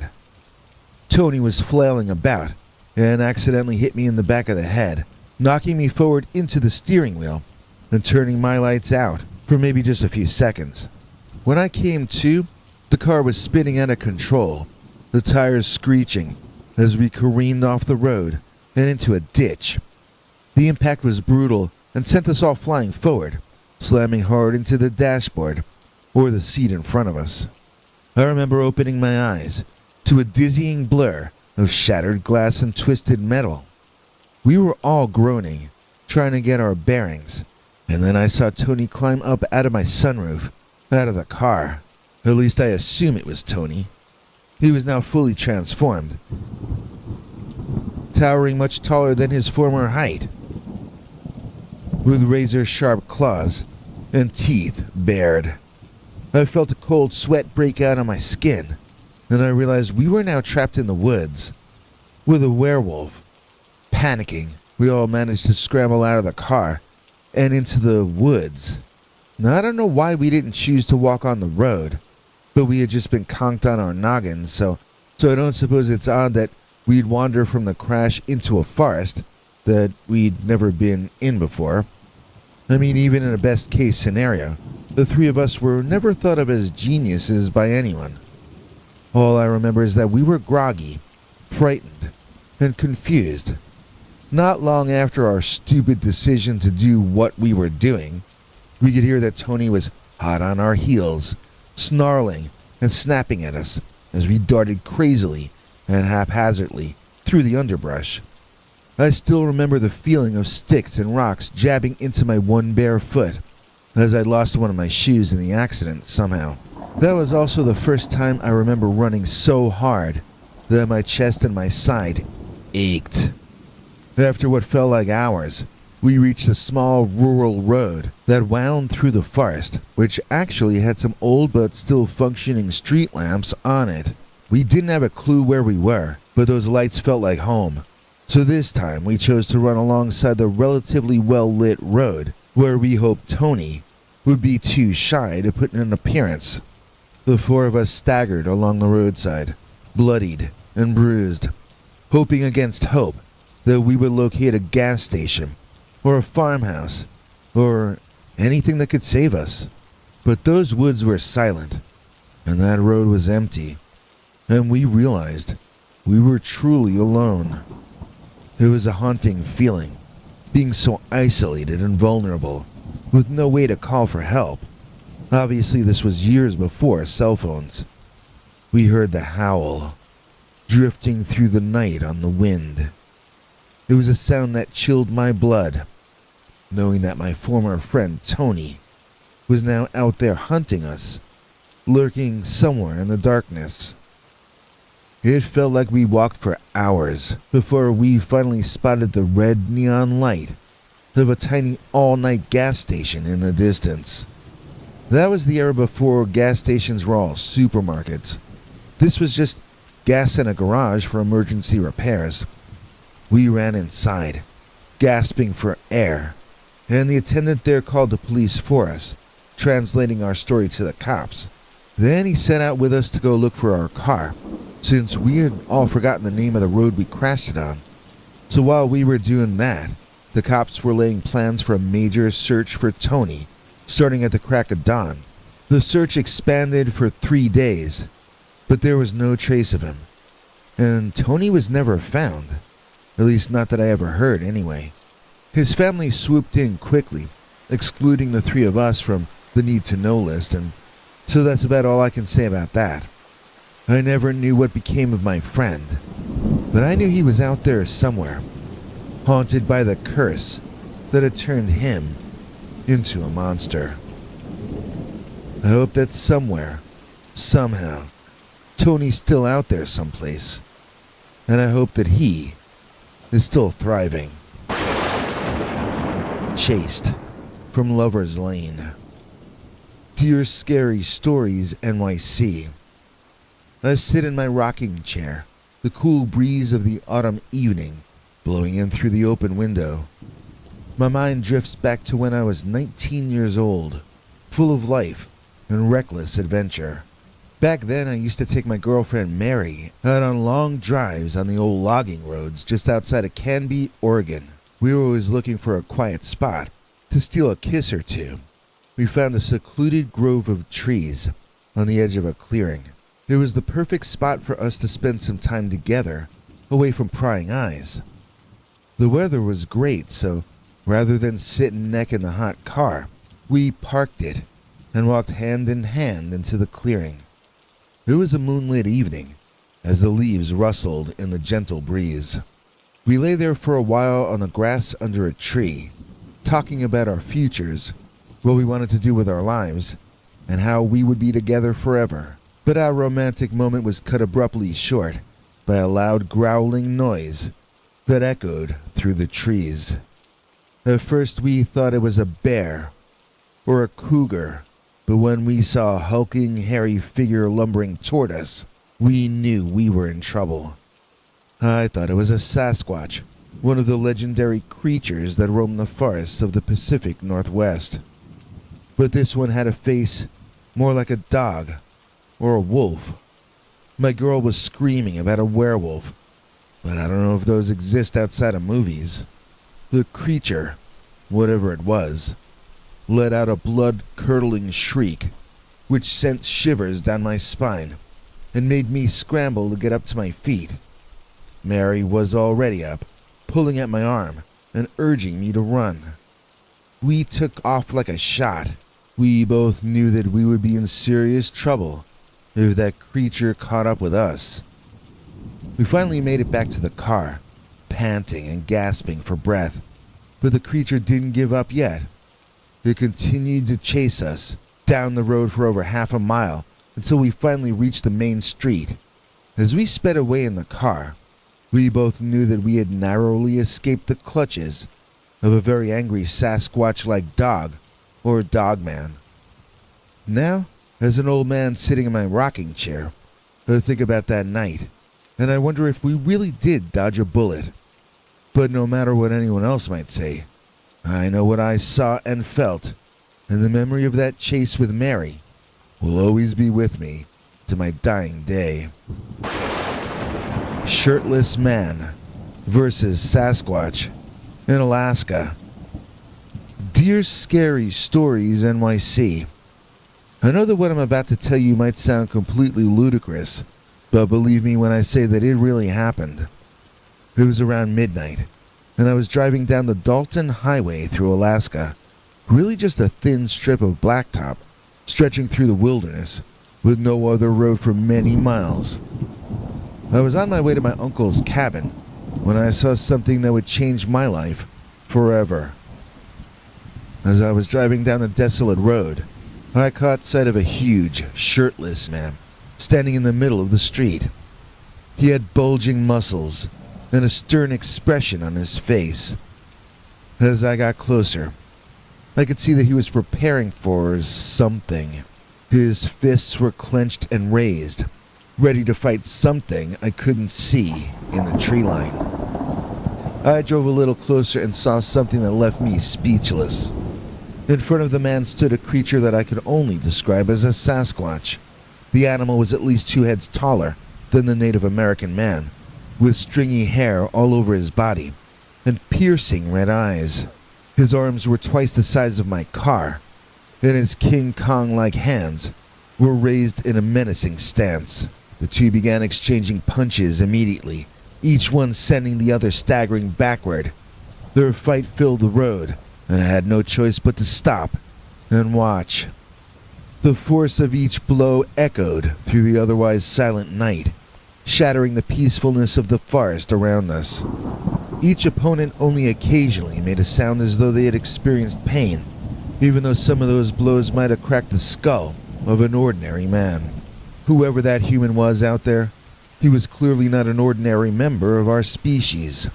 B: Tony was flailing about and accidentally hit me in the back of the head, knocking me forward into the steering wheel and turning my lights out for maybe just a few seconds. When I came to, the car was spinning out of control, the tires screeching as we careened off the road and into a ditch. The impact was brutal and sent us all flying forward, slamming hard into the dashboard or the seat in front of us. I remember opening my eyes to a dizzying blur of shattered glass and twisted metal. We were all groaning, trying to get our bearings, and then I saw Tony climb up out of my sunroof, out of the car. At least I assume it was Tony. He was now fully transformed, towering much taller than his former height, with razor-sharp claws and teeth bared. I felt a cold sweat break out on my skin, and I realized we were now trapped in the woods with a werewolf. Panicking, we all managed to scramble out of the car and into the woods. Now, I don't know why we didn't choose to walk on the road, but we had just been conked on our noggins, so I don't suppose it's odd that we'd wander from the crash into a forest that we'd never been in before. I mean, even in a best-case scenario, the 3 of us were never thought of as geniuses by anyone. All I remember is that we were groggy, frightened, and confused. Not long after our stupid decision to do what we were doing, we could hear that Tony was hot on our heels, snarling and snapping at us as we darted crazily and haphazardly through the underbrush. I still remember the feeling of sticks and rocks jabbing into my one bare foot, as I lost one of my shoes in the accident somehow. That was also the first time I remember running so hard that my chest and my side ached. After what felt like hours, we reached a small rural road that wound through the forest, which actually had some old but still functioning street lamps on it. We didn't have a clue where we were, but those lights felt like home. So this time we chose to run alongside the relatively well-lit road, where we hoped Tony would be too shy to put in an appearance. The four of us staggered along the roadside, bloodied and bruised, hoping against hope that we would locate a gas station, or a farmhouse, or anything that could save us. But those woods were silent, and that road was empty, and we realized we were truly alone. It was a haunting feeling, being so isolated and vulnerable, with no way to call for help. Obviously, this was years before cell phones. We heard the howl, drifting through the night on the wind. It was a sound that chilled my blood, knowing that my former friend Tony was now out there hunting us, lurking somewhere in the darkness. It felt like we walked for hours before we finally spotted the red neon light of a tiny all-night gas station in the distance. That was the era before gas stations were all supermarkets. This was just gas in a garage for emergency repairs. We ran inside, gasping for air, and the attendant there called the police for us, translating our story to the cops. Then he set out with us to go look for our car, since we had all forgotten the name of the road we crashed it on. So while we were doing that, the cops were laying plans for a major search for Tony, starting at the crack of dawn. The search expanded for 3 days, but there was no trace of him, and Tony was never found. At least not that I ever heard, anyway. His family swooped in quickly, excluding the three of us from the need-to-know list, and so that's about all I can say about that. I never knew what became of my friend, but I knew he was out there somewhere, haunted by the curse that had turned him into a monster. I hope that somewhere, somehow, Tony's still out there someplace, and I hope that he is still thriving. Chased from Lover's Lane. Dear Scary Stories NYC. I sit in my rocking chair, the cool breeze of the autumn evening blowing in through the open window. My mind drifts back to when I was 19 years old, full of life and reckless adventure. Back then, I used to take my girlfriend Mary out on long drives on the old logging roads just outside of Canby, Oregon. We were always looking for a quiet spot to steal a kiss or two. We found a secluded grove of trees on the edge of a clearing. It was the perfect spot for us to spend some time together, away from prying eyes. The weather was great, so rather than sit neck in the hot car, we parked it and walked hand in hand into the clearing. It was a moonlit evening, as the leaves rustled in the gentle breeze. We lay there for a while on the grass under a tree, talking about our futures, what we wanted to do with our lives, and how we would be together forever. But our romantic moment was cut abruptly short by a loud growling noise that echoed through the trees. At first we thought it was a bear or a cougar, but when we saw a hulking, hairy figure lumbering toward us, we knew we were in trouble. I thought it was a Sasquatch, one of the legendary creatures that roam the forests of the Pacific Northwest. But this one had a face more like a dog or a wolf. My girl was screaming about a werewolf, but I don't know if those exist outside of movies. The creature, whatever it was, let out a blood-curdling shriek, which sent shivers down my spine and made me scramble to get up to my feet. Mary was already up, pulling at my arm and urging me to run. We took off like a shot. We both knew that we would be in serious trouble if that creature caught up with us. We finally made it back to the car, panting and gasping for breath, but the creature didn't give up yet. It continued to chase us down the road for over half a mile until we finally reached the main street. As we sped away in the car, we both knew that we had narrowly escaped the clutches of a very angry Sasquatch-like dog, or Dogman. Now, as an old man sitting in my rocking chair, I think about that night, and I wonder if we really did dodge a bullet. But no matter what anyone else might say, I know what I saw and felt, and the memory of that chase with Mary will always be with me to my dying day. Shirtless man versus Sasquatch in Alaska. Dear Scary Stories NYC, I know that what I'm about to tell you might sound completely ludicrous, but believe me when I say that it really happened. It was around midnight, and I was driving down the Dalton Highway through Alaska, really just a thin strip of blacktop stretching through the wilderness with no other road for many miles. I was on my way to my uncle's cabin when I saw something that would change my life forever. As I was driving down the desolate road, I caught sight of a huge, shirtless man standing in the middle of the street. He had bulging muscles and a stern expression on his face. As I got closer, I could see that he was preparing for something. His fists were clenched and raised, ready to fight something I couldn't see in the tree line. I drove a little closer and saw something that left me speechless. In front of the man stood a creature that I could only describe as a Sasquatch. The animal was at least 2 heads taller than the Native American man, with stringy hair all over his body and piercing red eyes. His arms were twice the size of my car, and his King Kong-like hands were raised in a menacing stance. The two began exchanging punches immediately, each one sending the other staggering backward. Their fight filled the road, and I had no choice but to stop and watch. The force of each blow echoed through the otherwise silent night, shattering the peacefulness of the forest around us. Each opponent only occasionally made a sound as though they had experienced pain, even though some of those blows might have cracked the skull of an ordinary man. Whoever that human was out there, he was clearly not an ordinary member of our species.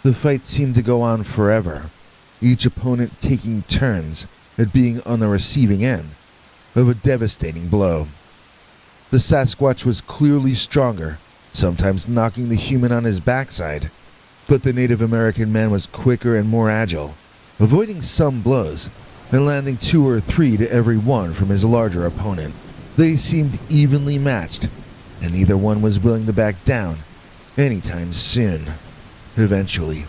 B: The fight seemed to go on forever, each opponent taking turns at being on the receiving end of a devastating blow. The Sasquatch was clearly stronger, sometimes knocking the human on his backside, but the Native American man was quicker and more agile, avoiding some blows and landing 2 or 3 to every one from his larger opponent. They seemed evenly matched, and neither one was willing to back down anytime soon. Eventually,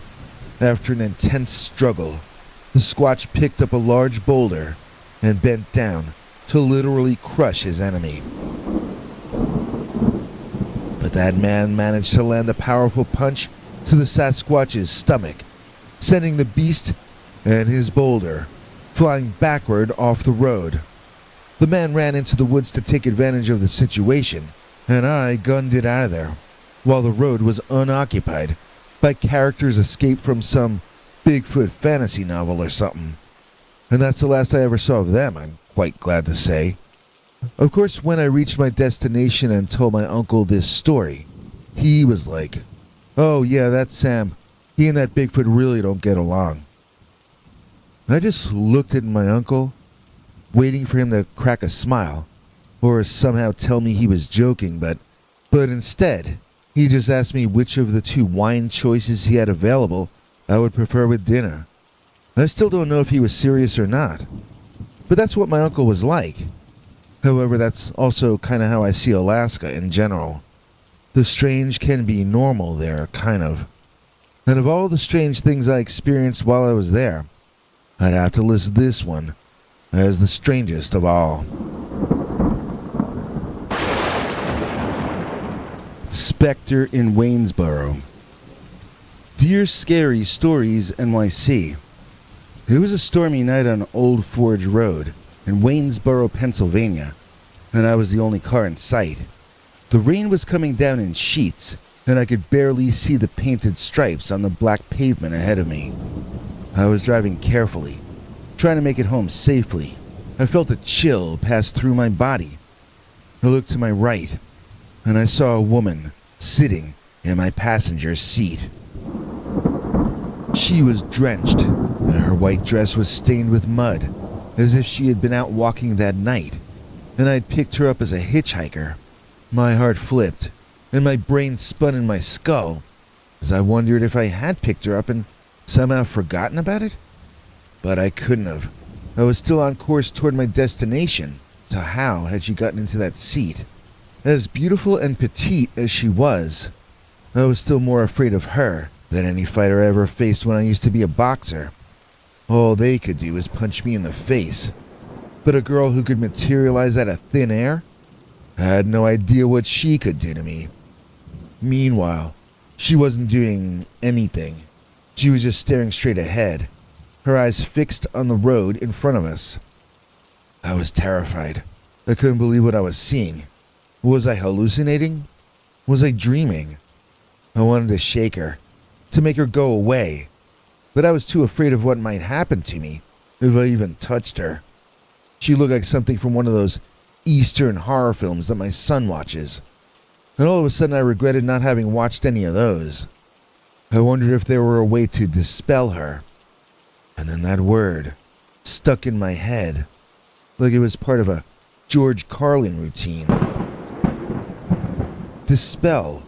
B: after an intense struggle, the Squatch picked up a large boulder and bent down to literally crush his enemy. But that man managed to land a powerful punch to the Sasquatch's stomach, sending the beast and his boulder flying backward off the road. The man ran into the woods to take advantage of the situation, and I gunned it out of there, while the road was unoccupied by characters escaped from some Bigfoot fantasy novel or something. And that's the last I ever saw of them, I'm quite glad to say. Of course, when I reached my destination and told my uncle this story, he was like, "Oh yeah, that's Sam. He and that Bigfoot really don't get along." I just looked at my uncle, waiting for him to crack a smile, or somehow tell me he was joking, but instead, he just asked me which of the 2 wine choices he had available I would prefer with dinner. I still don't know if he was serious or not, but that's what my uncle was like. However, that's also kind of how I see Alaska in general. The strange can be normal there, kind of. And of all the strange things I experienced while I was there, I'd have to list this one as the strangest of all. Spectre in Waynesboro. Do Dear Scary Stories NYC. It was a stormy night on Old Forge Road in Waynesboro, Pennsylvania, and I was the only car in sight. The rain was coming down in sheets, and I could barely see the painted stripes on the black pavement ahead of me. I was driving carefully, trying to make it home safely. I felt a chill pass through my body. I looked to my right, and I saw a woman sitting in my passenger seat. She was drenched, and her white dress was stained with mud, as if she had been out walking that night, and I'd picked her up as a hitchhiker. My heart flipped, and my brain spun in my skull, as I wondered if I had picked her up and somehow forgotten about it. But I couldn't have. I was still on course toward my destination, so how had she gotten into that seat? As beautiful and petite as she was, I was still more afraid of her than any fighter I ever faced when I used to be a boxer. All they could do was punch me in the face. But a girl who could materialize out of thin air? I had no idea what she could do to me. Meanwhile, she wasn't doing anything. She was just staring straight ahead, her eyes fixed on the road in front of us. I was terrified. I couldn't believe what I was seeing. Was I hallucinating? Was I dreaming? I wanted to shake her, to make her go away, but I was too afraid of what might happen to me if I even touched her. She looked like something from one of those Eastern horror films that my son watches, and all of a sudden I regretted not having watched any of those. I wondered if there were a way to dispel her, and then that word stuck in my head, like it was part of a George Carlin routine. Dispel.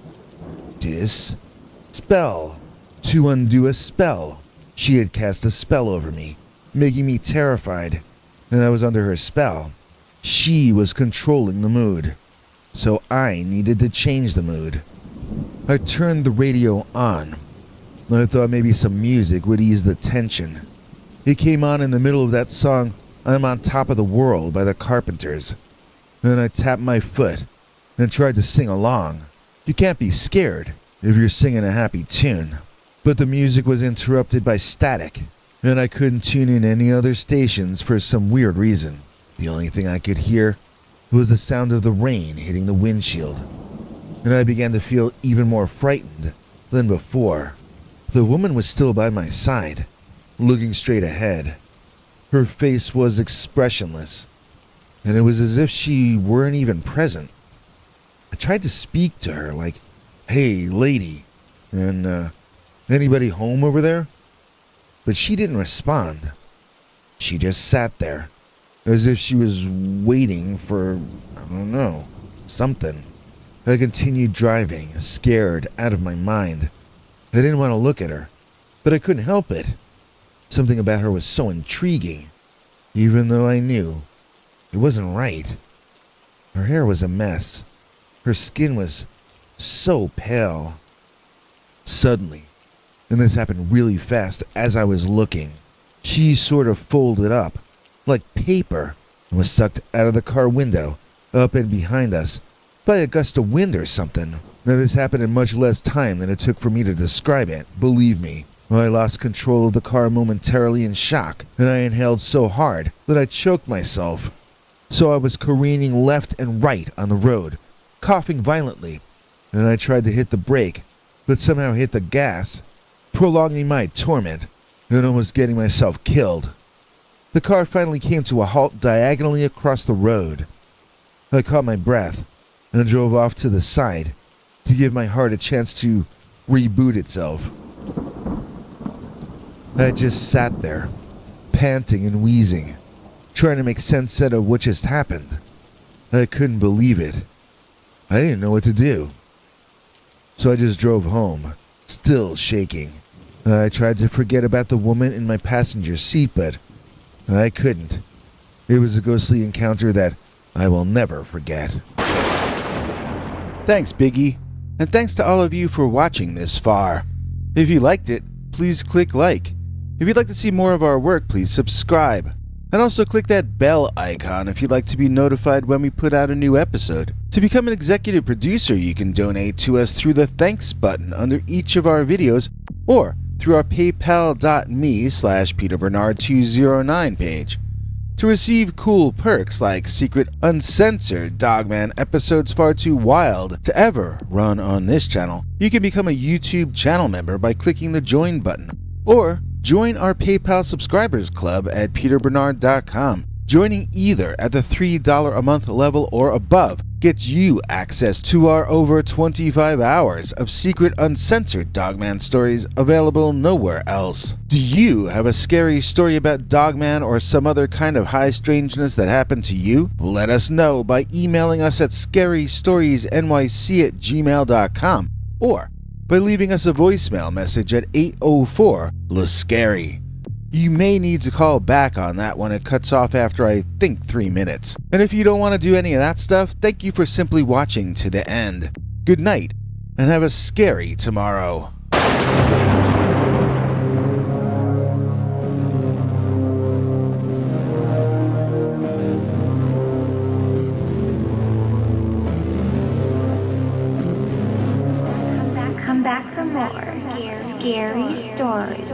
B: Dispel. To undo a spell. She had cast a spell over me, making me terrified, and I was under her spell. She was controlling the mood, so I needed to change the mood. I turned the radio on. I thought maybe some music would ease the tension. It came on in the middle of that song, I'm on Top of the World by the Carpenters, and I tapped my foot and tried to sing along. You can't be scared if you're singing a happy tune. But the music was interrupted by static, and I couldn't tune in any other stations for some weird reason. The only thing I could hear was the sound of the rain hitting the windshield, and I began to feel even more frightened than before. The woman was still by my side, looking straight ahead. Her face was expressionless, and it was as if she weren't even present. I tried to speak to her like, "Hey, lady," and, "Anybody home over there?" But she didn't respond. She just sat there, as if she was waiting for, I don't know, something. I continued driving, scared out of my mind. I didn't want to look at her, but I couldn't help it. Something about her was so intriguing, even though I knew it wasn't right. Her hair was a mess. Her skin was so pale. Suddenly, and this happened really fast as I was looking, she sort of folded up, like paper, and was sucked out of the car window, up and behind us, by a gust of wind or something. Now this happened in much less time than it took for me to describe it, believe me. I lost control of the car momentarily in shock, and I inhaled so hard that I choked myself. So I was careening left and right on the road, coughing violently, and I tried to hit the brake, but somehow hit the gas, prolonging my torment and almost getting myself killed. The car finally came to a halt diagonally across the road. I caught my breath and drove off to the side to give my heart a chance to reboot itself. I just sat there, panting and wheezing, trying to make sense out of what just happened. I couldn't believe it. I didn't know what to do. So I just drove home, still shaking. I tried to forget about the woman in my passenger seat, but I couldn't. It was a ghostly encounter that I will never forget. Thanks, Biggie. And thanks to all of you for watching this far. If you liked it, please click like. If you'd like to see more of our work, please subscribe. And also click that bell icon if you'd like to be notified when we put out a new episode. To become an executive producer, you can donate to us through the thanks button under each of our videos, or through our paypal.me/PeterBernard209 page. To receive cool perks like secret uncensored Dogman episodes far too wild to ever run on this channel, you can become a YouTube channel member by clicking the join button, or join our PayPal subscribers club at peterbernard.com. Joining either at the $3 a month level or above gets you access to our over 25 hours of secret uncensored Dogman stories available nowhere else. Do you have a scary story about Dogman or some other kind of high strangeness that happened to you? Let us know by emailing us at scarystoriesnyc@gmail.com or by leaving us a voicemail message at 804-LA-SCARY. You may need to call back on that one. It cuts off after, I think, 3 minutes. And if you don't want to do any of that stuff, thank you for simply watching to the end. Good night, and have a scary tomorrow.
D: Come back for more scary stories.